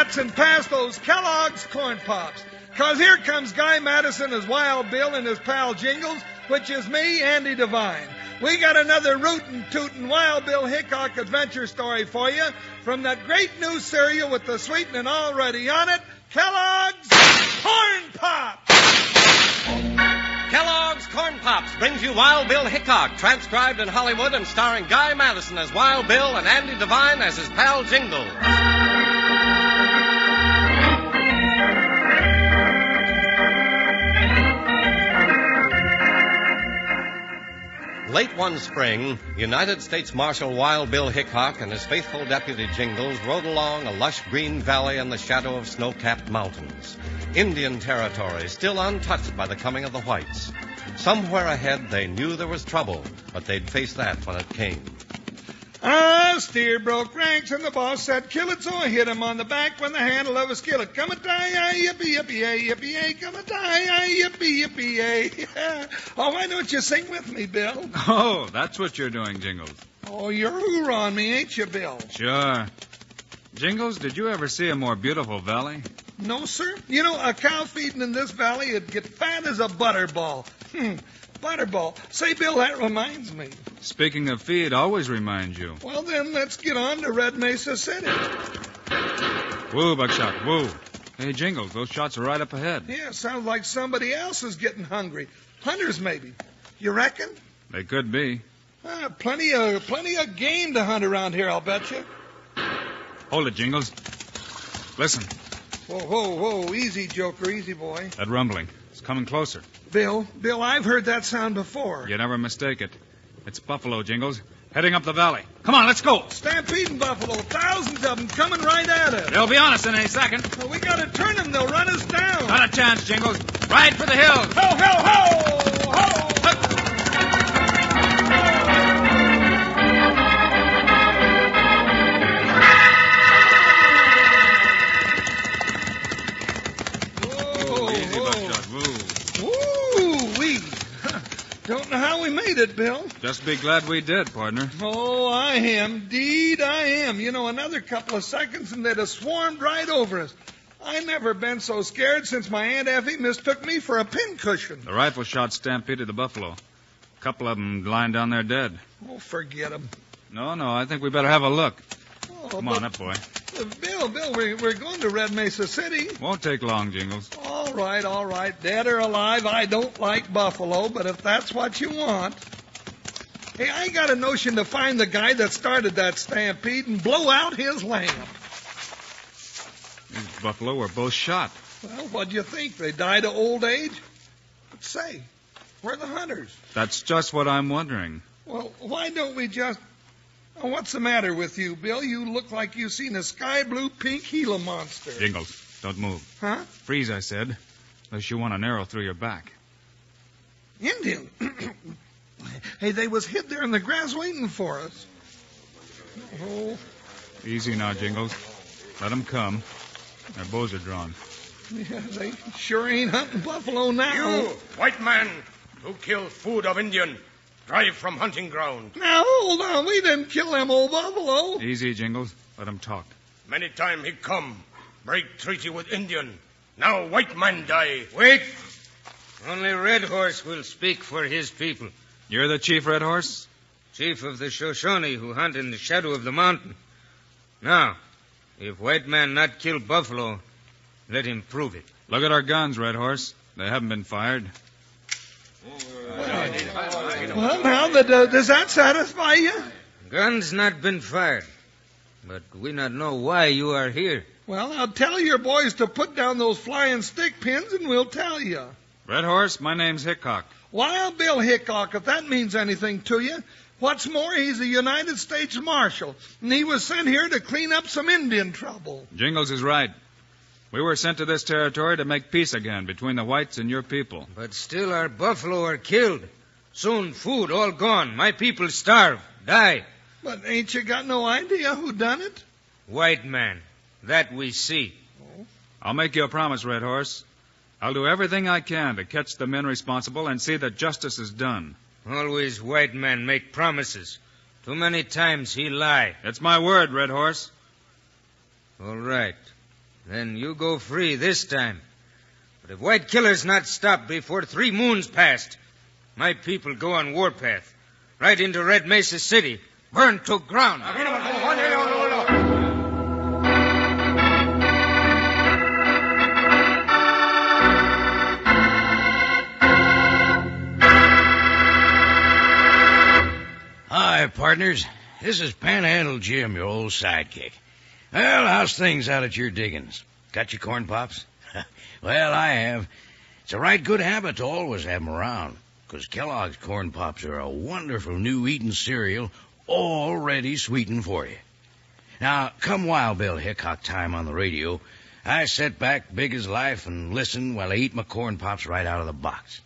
nuts and pass those Kellogg's Corn Pops. 'Cause here comes Guy Madison as Wild Bill and his pal Jingles, which is me, Andy Devine. We got another rootin' tootin' Wild Bill Hickock adventure story for you from that great new cereal with the sweetening already on it, Kellogg's Corn Pops! Kellogg's Corn Pops brings you Wild Bill Hickock, transcribed in Hollywood and starring Guy Madison as Wild Bill and Andy Devine as his pal Jingles. Late one spring, United States Marshal Wild Bill Hickock and his faithful deputy Jingles rode along a lush green valley in the shadow of snow-capped mountains. Indian territory, still untouched by the coming of the whites. Somewhere ahead, they knew there was trouble, but they'd face that when it came. Steer broke ranks, and the boss said, kill it, so I hit him on the back when the handle of a skillet. Come a die, yippee, yippee, yippee, come a die, yippee, yippee. Oh, why don't you sing with me, Bill? Oh, that's what you're doing, Jingles. Oh, you're hoorahing me, ain't you, Bill? Sure. Jingles, did you ever see a more beautiful valley? No, sir. You know, a cow feeding in this valley would get fat as a butterball. Butterball. Say, Bill, that reminds me. Speaking of feed, always reminds you. Well, then, let's get on to Red Mesa City. Woo, Buckshot, woo. Hey, Jingles, those shots are right up ahead. Yeah, sounds like somebody else is getting hungry. Hunters, maybe. You reckon? They could be. Plenty of game to hunt around here, I'll bet you. Hold it, Jingles. Listen. Whoa. Easy, Joker. Easy, boy. That rumbling. It's coming closer. Bill, I've heard that sound before. You never mistake it. It's buffalo, Jingles, heading up the valley. Come on, let's go. Stampeding buffalo. Thousands of them coming right at us. They'll be on us in any second. Well, we got to turn them. They'll run us down. Not a chance, Jingles. Ride for the hills. Ho, ho, ho! Ho! Don't know how we made it, Bill. Just be glad we did, partner. Oh, I am. Deed, I am. You know, another couple of seconds and they'd have swarmed right over us. I never been so scared since my Aunt Effie mistook me for a pincushion. The rifle shot stampeded the buffalo. A couple of them lying down there dead. Oh, forget them. No, I think we better have a look. Oh, Come on up, boy. Bill, we're going to Red Mesa City. Won't take long, Jingles. All right. Dead or alive, I don't like buffalo, but if that's what you want. Hey, I got a notion to find the guy that started that stampede and blow out his lamp. These buffalo were both shot. Well, what'd you think? They died of old age? But say, where are the hunters? That's just what I'm wondering. Well, why don't we just... Oh, what's the matter with you, Bill? You look like you've seen a sky blue pink Gila monster. Jingles, don't move. Huh? Freeze, I said, unless you want an arrow through your back. Indian. Hey, they was hid there in the grass waiting for us. Oh. Easy now, Jingles. Let them come. Their bows are drawn. Yeah, they sure ain't hunting buffalo now. You, white man, who killed food of Indian, drive from hunting ground. Now, hold on. We didn't kill them old buffalo. Easy, Jingles. Let them talk. Many time he come, break treaty with Indian. Now white man die. Wait. Only Red Horse will speak for his people. You're the chief, Red Horse? Chief of the Shoshone who hunt in the shadow of the mountain. Now, if white man not kill buffalo, let him prove it. Look at our guns, Red Horse. They haven't been fired. Well, now, does that satisfy you? Guns not been fired. But we not know why you are here. Well, I'll tell your boys to put down those flying stick pins and we'll tell you. Red Horse, my name's Hickock. Wild Bill Hickock, if that means anything to you. What's more, he's a United States Marshal, and he was sent here to clean up some Indian trouble. Jingles is right. We were sent to this territory to make peace again between the whites and your people. But still our buffalo are killed. Soon food all gone. My people starve, die. But ain't you got no idea who done it? White man. That we see. Oh. I'll make you a promise, Red Horse. I'll do everything I can to catch the men responsible and see that justice is done. Always white man make promises. Too many times he lie. It's my word, Red Horse. All right. Then you go free this time. But if white killers not stopped before 3 moons passed, my people go on Warpath, right into Red Mesa City, burned to ground. Hi, partners. This is Panhandle Jim, your old sidekick. Well, how's things out at your diggings? Got your corn pops? Well, I have. It's a right good habit to always have 'em around, 'cause Kellogg's corn pops are a wonderful new eating cereal already sweetened for you. Now, come Wild Bill Hickock time on the radio, I sit back big as life and listen while I eat my corn pops right out of the box.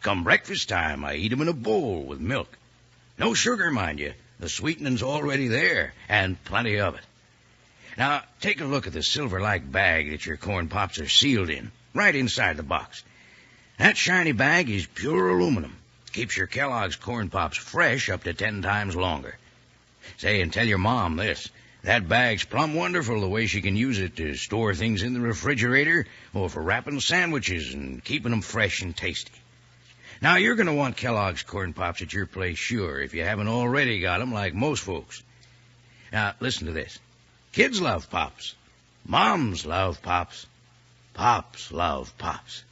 Come breakfast time, I eat 'em in a bowl with milk. No sugar, mind you. The sweetening's already there, and plenty of it. Now, take a look at the silver-like bag that your corn pops are sealed in, right inside the box. That shiny bag is pure aluminum. Keeps your Kellogg's corn pops fresh up to 10 times longer. Say, and tell your mom this. That bag's plumb wonderful the way she can use it to store things in the refrigerator or for wrapping sandwiches and keeping them fresh and tasty. Now, you're going to want Kellogg's corn pops at your place, sure, if you haven't already got 'em like most folks. Now, listen to this. Kids love Pops. Moms love Pops. Pops love Pops.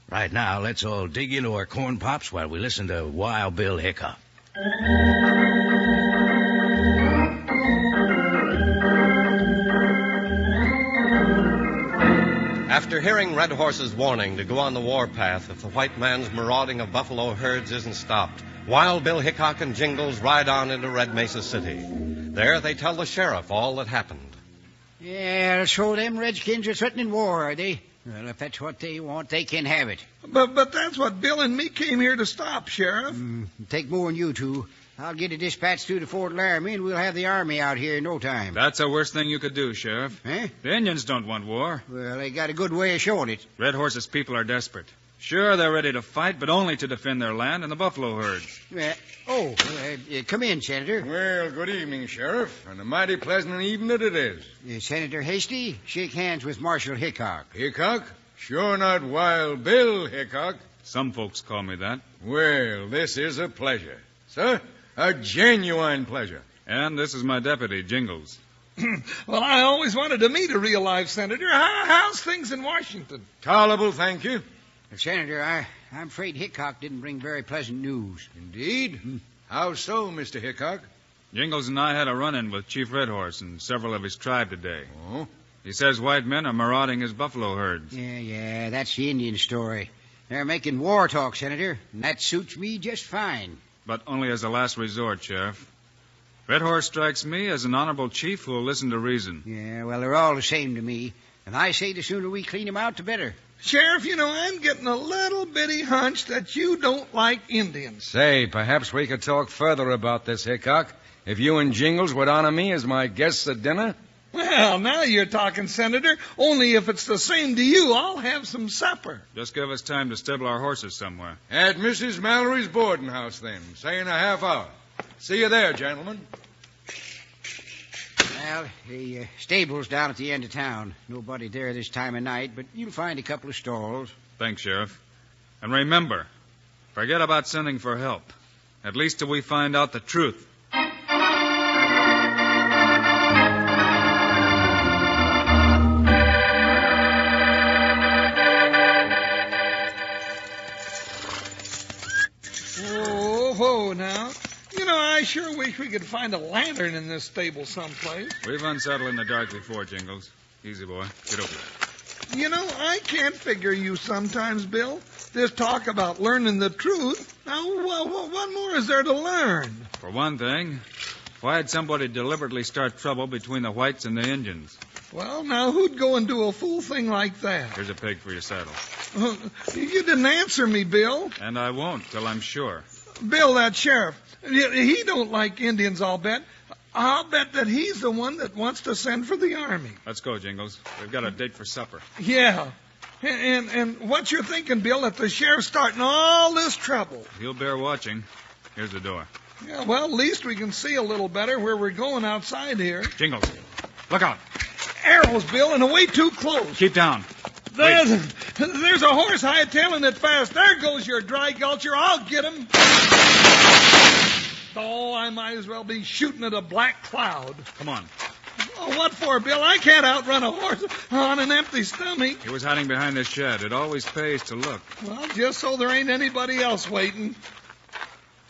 Right now, let's all dig into our corn pops while we listen to Wild Bill Hickock. After hearing Red Horse's warning to go on the warpath if the white man's marauding of buffalo herds isn't stopped, Wild Bill Hickock and Jingles ride on into Red Mesa City. There they tell the sheriff all that happened. Yeah, so them redskins are threatening war, are they? Well, if that's what they want, they can have it. But that's what Bill and me came here to stop, Sheriff. Take more than you two. I'll get a dispatch through to Fort Laramie, and we'll have the army out here in no time. That's the worst thing you could do, Sheriff. Eh? The Indians don't want war. Well, they got a good way of showing it. Red Horse's people are desperate. Sure, they're ready to fight, but only to defend their land and the buffalo herds. Come in, Senator. Well, good evening, Sheriff, and a mighty pleasant evening it is. Senator Hasty, shake hands with Marshal Hickock. Hickock? Sure not Wild Bill Hickock. Some folks call me that. Well, this is a pleasure. Sir, a genuine pleasure. And this is my deputy, Jingles. Well, I always wanted to meet a real live senator. How's things in Washington? Tolerable, thank you. Senator, I'm afraid Hickock didn't bring very pleasant news. Indeed? How so, Mr. Hickock? Jingles and I had a run-in with Chief Red Horse and several of his tribe today. Oh? He says white men are marauding his buffalo herds. Yeah, that's the Indian story. They're making war talk, Senator, and that suits me just fine. But only as a last resort, Sheriff. Red Horse strikes me as an honorable chief who will listen to reason. Yeah, well, they're all the same to me. And I say the sooner we clean them out, the better. Sheriff, I'm getting a little bitty hunch that you don't like Indians. Say, perhaps we could talk further about this, Hickock. If you and Jingles would honor me as my guests at dinner? Well, now you're talking, Senator. Only if it's the same to you, I'll have some supper. Just give us time to stable our horses somewhere. At Mrs. Mallory's boarding house, then. Say in a half hour. See you there, gentlemen. Well, the stable's down at the end of town. Nobody there this time of night, but you'll find a couple of stalls. Thanks, Sheriff. And remember, forget about sending for help. At least till we find out the truth. Whoa, now. I sure wish we could find a lantern in this stable someplace. We've unsettled in the dark before, Jingles. Easy, boy. Get over it. I can't figure you sometimes, Bill. This talk about learning the truth. Now, what more is there to learn? For one thing, why had somebody deliberately start trouble between the whites and the Indians? Well, now, who'd go and do a fool thing like that? Here's a peg for your saddle. You didn't answer me, Bill. And I won't till I'm sure. Bill, that sheriff, he don't like Indians, I'll bet. I'll bet that he's the one that wants to send for the army. Let's go, Jingles. We've got a date for supper. Yeah. And what you're thinking, Bill, that the sheriff's starting all this trouble? He'll bear watching. Here's the door. Yeah, well, at least we can see a little better where we're going outside here. Jingles, look out. arrows, Bill, and away too close. Keep down. There's a horse hightailing it fast. There goes your dry gulcher. I'll get him. Oh, I might as well be shooting at a black cloud. Come on. Oh, what for, Bill? I can't outrun a horse on an empty stomach. He was hiding behind this shed. It always pays to look. Well, just so there ain't anybody else waiting.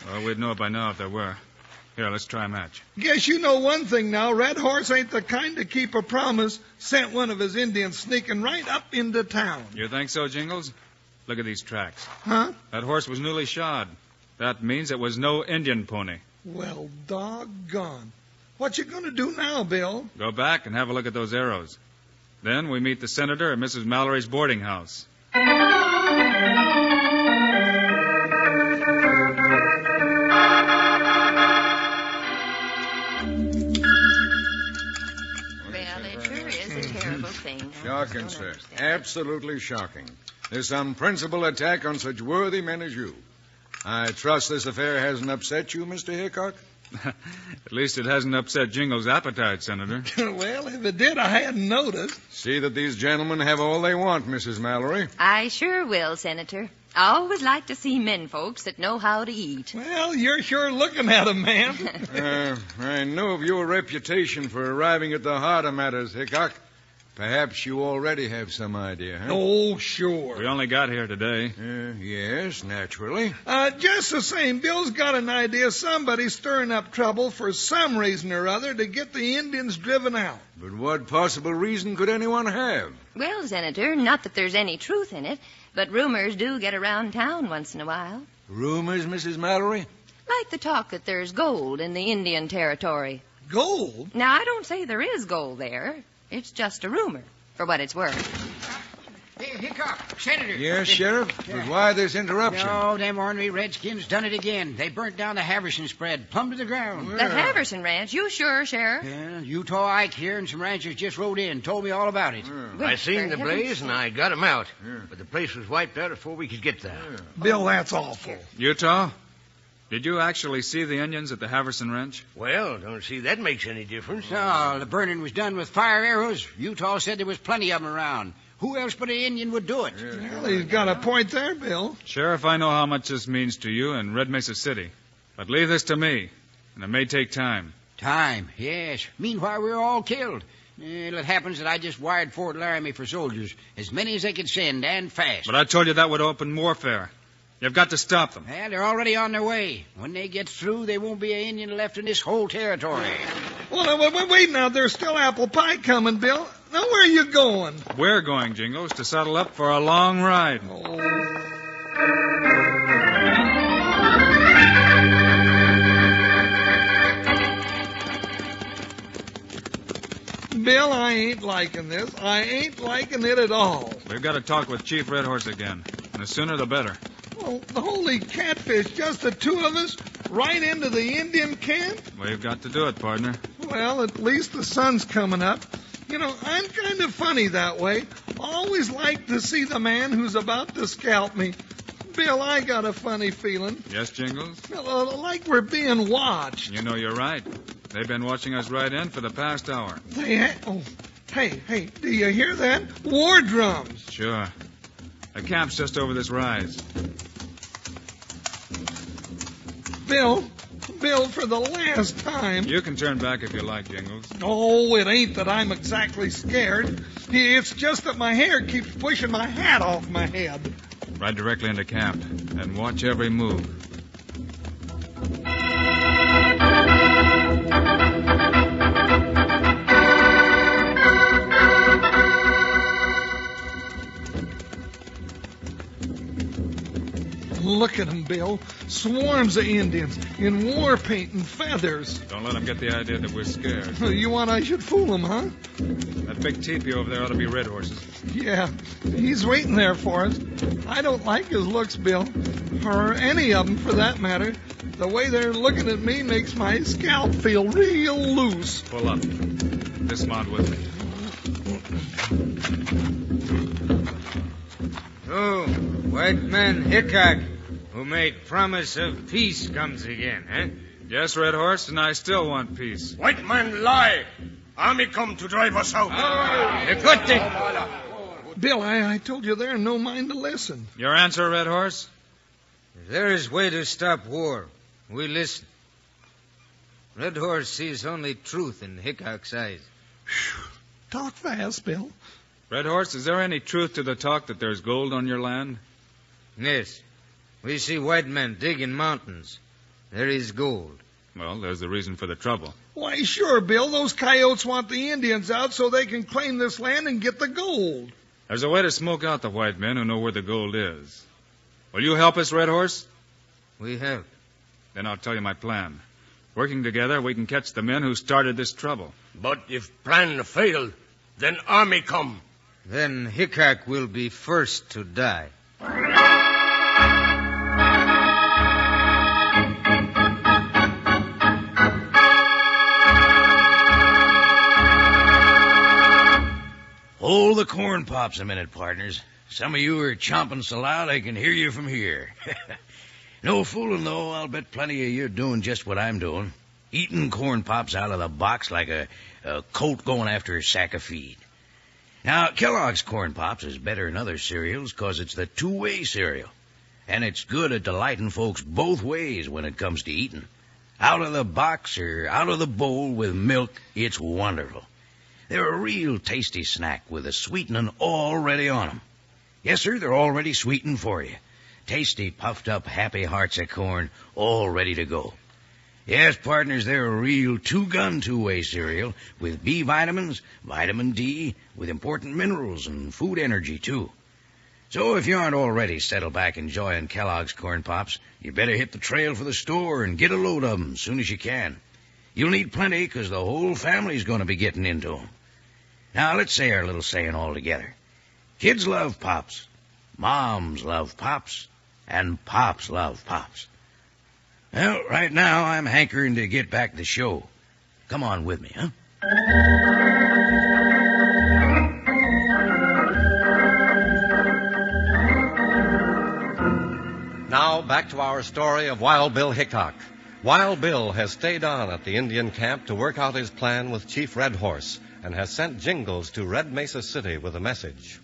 Well, we'd know by now if there were. Here, let's try a match. Guess you know one thing now. Red Horse ain't the kind to keep a promise. Sent one of his Indians sneaking right up into town. You think so, Jingles? Look at these tracks. Huh? That horse was newly shod. That means it was no Indian pony. Well, doggone. What you gonna do now, Bill? Go back and have a look at those arrows. Then we meet the senator at Mrs. Mallory's boarding house. Shocking, sir. Absolutely shocking. This unprincipled attack on such worthy men as you. I trust this affair hasn't upset you, Mr. Hickock? At least it hasn't upset Jingle's appetite, Senator. Well, if it did, I hadn't noticed. See that these gentlemen have all they want, Mrs. Mallory. I sure will, Senator. I always like to see men folks that know how to eat. Well, you're sure looking at 'em, ma'am. I know of your reputation for arriving at the heart of matters, Hickock. Perhaps you already have some idea, huh? Oh, sure. We only got here today. Yes, naturally. Just the same, Bill's got an idea somebody's stirring up trouble for some reason or other to get the Indians driven out. But what possible reason could anyone have? Well, Senator, not that there's any truth in it, but rumors do get around town once in a while. Rumors, Mrs. Mallory? Like the talk that there's gold in the Indian Territory. Gold? Now, I don't say there is gold there. It's just a rumor, for what it's worth. Hey, Hickock, Senator. Yes, Sheriff? But why this interruption? No, them ornery redskins done it again. They burnt down the Haverson spread, plumb to the ground. The Haverson Ranch? You sure, Sheriff? Yeah, Utah Ike here and some ranchers just rode in, told me all about it. Well, I seen the for blaze heaven's and I got 'em out. But the place was wiped out before we could get there. Bill, that's awful. Utah, did you actually see the Indians at the Haverson Ranch? Well, don't see that makes any difference. No, the burning was done with fire arrows. Utah said there was plenty of 'em around. Who else but an Indian would do it? Well, he's got a point there, Bill. Sheriff, I know how much this means to you in Red Mesa City. But leave this to me, and it may take time. Time, yes. Meanwhile, we're all killed. It happens that I just wired Fort Laramie for soldiers, as many as they could send, and fast. But I told you that would open warfare. You've got to stop them. Well, they're already on their way. When they get through, there won't be an Indian left in this whole territory. Well, wait now. There's still apple pie coming, Bill. Now, where are you going? We're going, Jingles, to saddle up for a long ride. Bill, I ain't liking this. I ain't liking it at all. We've got to talk with Chief Red Horse again. And the sooner the better. Well, holy catfish, just the two of us right into the Indian camp? We've got to do it, partner. Well, at least the sun's coming up. You know, I'm kind of funny that way. Always like to see the man who's about to scalp me. Bill, I got a funny feeling. Yes, Jingles? Like we're being watched. You know you're right. They've been watching us right in for the past hour. Hey, do you hear that? War drums. Sure. The camp's just over this rise. Bill, for the last time. You can turn back if you like, Jingles. Oh, it ain't that I'm exactly scared. It's just that my hair keeps pushing my hat off my head. Ride directly into camp and watch every move. Look at them, Bill. Swarms of Indians in war paint and feathers. Don't let them get the idea that we're scared. You want I should fool them, huh? That big teepee over there ought to be Red Horse's. Yeah, he's waiting there for us. I don't like his looks, Bill. Or any of them, for that matter. The way they're looking at me makes my scalp feel real loose. Pull up. Dismount with me. Oh, white man Hickock, who made promise of peace, comes again, eh? Yes, Red Horse, and I still want peace. White man lie. Army come to drive us out. Bill, I told you there, no mind to listen. Your answer, Red Horse? If there is way to stop war, we listen. Red Horse sees only truth in Hickok's eyes. Talk fast, Bill. Red Horse, is there any truth to the talk that there's gold on your land? Yes. We see white men dig in mountains. There is gold. Well, there's the reason for the trouble. Why, sure, Bill. Those coyotes want the Indians out so they can claim this land and get the gold. There's a way to smoke out the white men who know where the gold is. Will you help us, Red Horse? We help. Then I'll tell you my plan. Working together, we can catch the men who started this trouble. But if plan fail, then army come. Then Hickok will be first to die. Hold the corn pops a minute, partners. Some of you are chomping so loud I can hear you from here. No fooling, though. I'll bet plenty of you are doing just what I'm doing. Eating corn pops out of the box like a colt going after a sack of feed. Now, Kellogg's Corn Pops is better than other cereals because it's the two-way cereal. And it's good at delighting folks both ways when it comes to eating. Out of the box or out of the bowl with milk, it's wonderful. They're a real tasty snack with the sweetening already on them. Yes, sir, they're already sweetened for you. Tasty, puffed-up, happy hearts of corn, all ready to go. Yes, partners, they're a real two-gun two-way cereal with B vitamins, vitamin D, with important minerals and food energy, too. So if you aren't already settled back enjoying Kellogg's Corn Pops, you better hit the trail for the store and get a load of them as soon as you can. You'll need plenty because the whole family's going to be getting into them. Now, let's say our little saying all together. Kids love Pops, moms love Pops, and Pops love Pops. Well, right now I'm hankering to get back to the show. Come on with me, huh? Now, back to our story of Wild Bill Hickock. Wild Bill has stayed on at the Indian camp to work out his plan with Chief Red Horse and has sent Jingles to Red Mesa City with a message.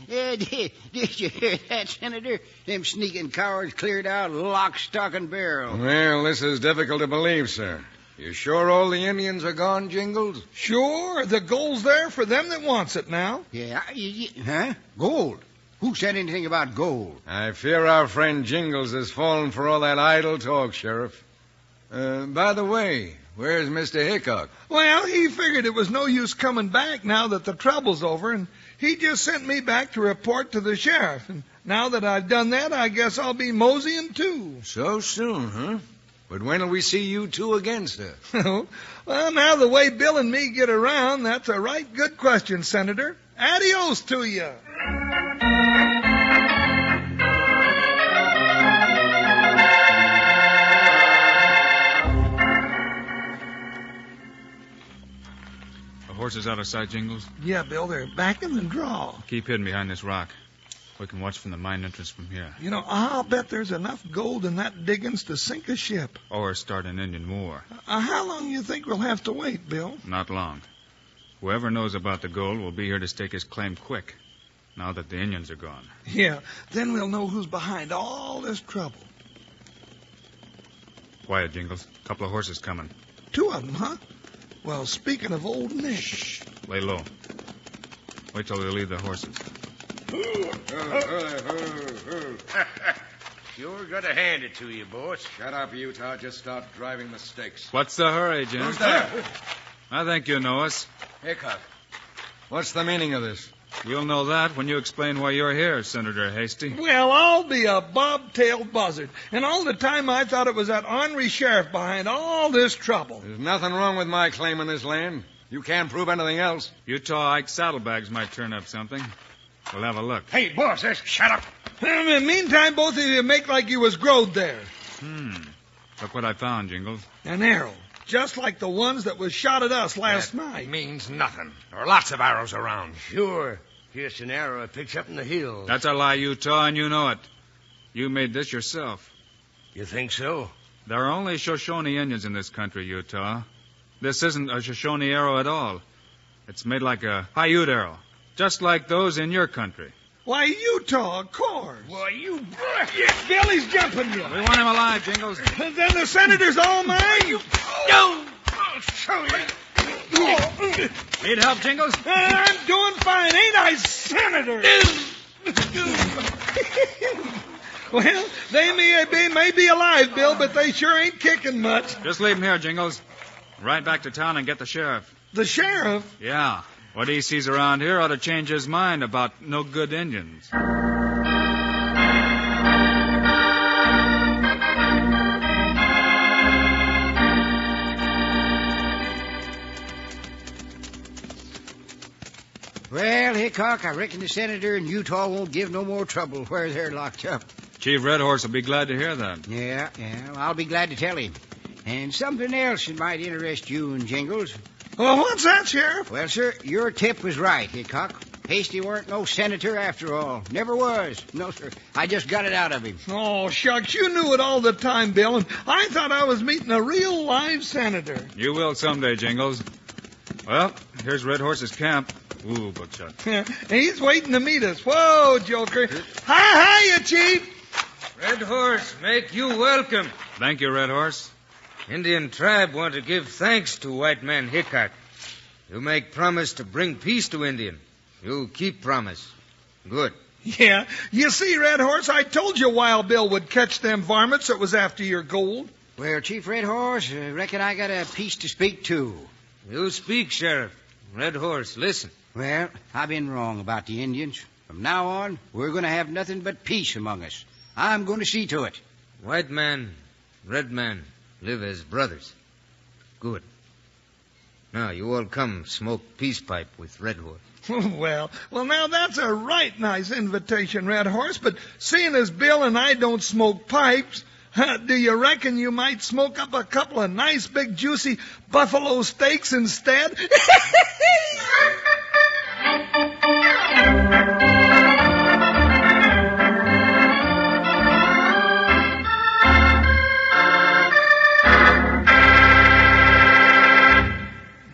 Did you hear that, Senator? Them sneaking cowards cleared out lock, stock, and barrel. Well, this is difficult to believe, sir. You sure all the Indians are gone, Jingles? Sure, the gold's there for them that wants it now. Yeah, huh? Gold? Who said anything about gold? I fear our friend Jingles has fallen for all that idle talk, Sheriff. By the way, where's Mr. Hickock? Well, he figured it was no use coming back now that the trouble's over, and he just sent me back to report to the sheriff. And now that I've done that, I guess I'll be moseying, too. So soon, huh? But when'll we see you two again, sir? Well, now the way Bill and me get around, that's a right good question, Senator. Adios to you. The horses out of sight, Jingles? Yeah, Bill, they're back in the draw. Keep hidden behind this rock. We can watch from the mine entrance from here. You know, I'll bet there's enough gold in that diggings to sink a ship. Or start an Indian war. How long do you think we'll have to wait, Bill? Not long. Whoever knows about the gold will be here to stake his claim quick, now that the Indians are gone. Yeah, then we'll know who's behind all this trouble. Quiet, Jingles. Couple of horses coming. 2 of them, huh? Well, speaking of Old Nick... Shh. Lay low. Wait till they leave the horses. Sure got to hand it to you, boss. Shut up, Utah. Just stop driving the stakes. What's the hurry, Jim? Who's there? I think you know us. Hickok. What's the meaning of this? You'll know that when you explain why you're here, Senator Hasty. Well, I'll be a bobtailed buzzard. And all the time I thought it was that ornery sheriff behind all this trouble. There's nothing wrong with my claim on this land. You can't prove anything else. Utah Ike Saddlebags might turn up something. We'll have a look. Hey, boss, shut up. In the meantime, both of you make like you was growed there. Look what I found, Jingles. An arrow, just like the ones that was shot at us last night. Means nothing. There are lots of arrows around. Sure. Just an arrow I picked up in the hills. That's a lie, Utah, and you know it. You made this yourself. You think so? There are only Shoshone Indians in this country, Utah. This isn't a Shoshone arrow at all. It's made like a Paiute arrow, just like those in your country. Why, Utah, of course. Why, you... Billy's jumping you. We want him alive, Jingles. Then the senator's all mine. No! I'll show you. Need help, Jingles? I'm doing fine, ain't I, Senator? Well, they may be alive, Bill, but they sure ain't kicking much. Just leave him here, Jingles. Ride back to town and get the sheriff. The sheriff? Yeah. What he sees around here ought to change his mind about no good Indians. Well, Hickock, I reckon the senator in Utah won't give no more trouble where they're locked up. Chief Red Horse will be glad to hear that. Yeah, I'll be glad to tell him. And something else that might interest you and Jingles. Well, what's that, Sheriff? Well, sir, your tip was right, Hickock. Hasty weren't no senator after all. Never was. No, sir. I just got it out of him. Oh, shucks, you knew it all the time, Bill, and I thought I was meeting a real live senator. You will someday, Jingles. Well, here's Red Horse's camp. Ooh, buckshot. He's waiting to meet us. Whoa, Joker. Hiya, Chief. Red Horse, make you welcome. Thank you, Red Horse. Indian tribe want to give thanks to white man Hickock. You make promise to bring peace to Indian. You keep promise. Good. Yeah, you see, Red Horse, I told you Wild Bill would catch them varmints that was after your gold. Well, Chief Red Horse, reckon I got a piece to speak to. You speak, Sheriff. Red Horse, listen. Well, I've been wrong about the Indians. From now on, we're going to have nothing but peace among us. I'm going to see to it. White man, red man, live as brothers. Good. Now, you all come smoke peace pipe with Red Horse. Well, now that's a right nice invitation, Red Horse, but seeing as Bill and I don't smoke pipes, do you reckon you might smoke up a couple of nice big juicy buffalo steaks instead?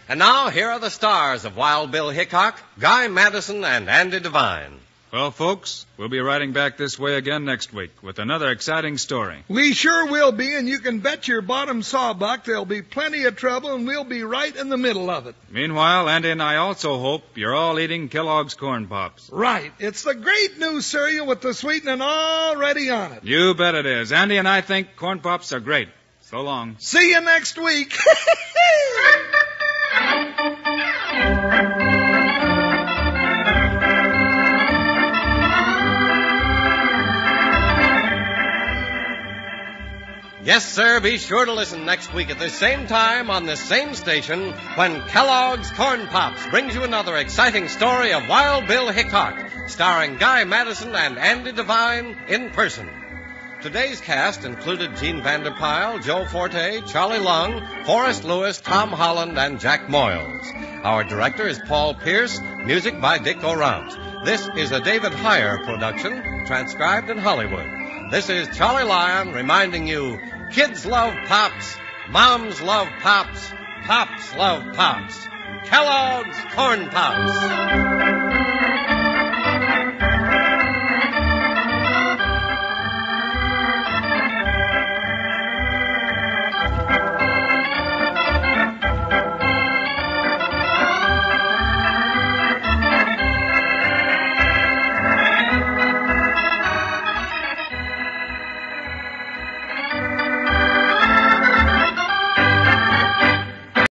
And now, here are the stars of Wild Bill Hickock, Guy Madison, and Andy Devine. Well, folks, we'll be riding back this way again next week with another exciting story. We sure will be, and you can bet your bottom sawbuck there'll be plenty of trouble, and we'll be right in the middle of it. Meanwhile, Andy and I also hope you're all eating Kellogg's Corn Pops. Right. It's the great new cereal with the sweetening already on it. You bet it is. Andy and I think Corn Pops are great. So long. See you next week. Yes, sir, be sure to listen next week at the same time on this same station when Kellogg's Corn Pops brings you another exciting story of Wild Bill Hickock, starring Guy Madison and Andy Devine in person. Today's cast included Gene Vanderpyle, Joe Forte, Charlie Lung, Forrest Lewis, Tom Holland, and Jack Moyles. Our director is Paul Pierce, music by Dick Orant. This is a David Heyer production, transcribed in Hollywood. This is Charlie Lyon reminding you, kids love Pops, moms love Pops, Pops love Pops. Kellogg's Corn Pops.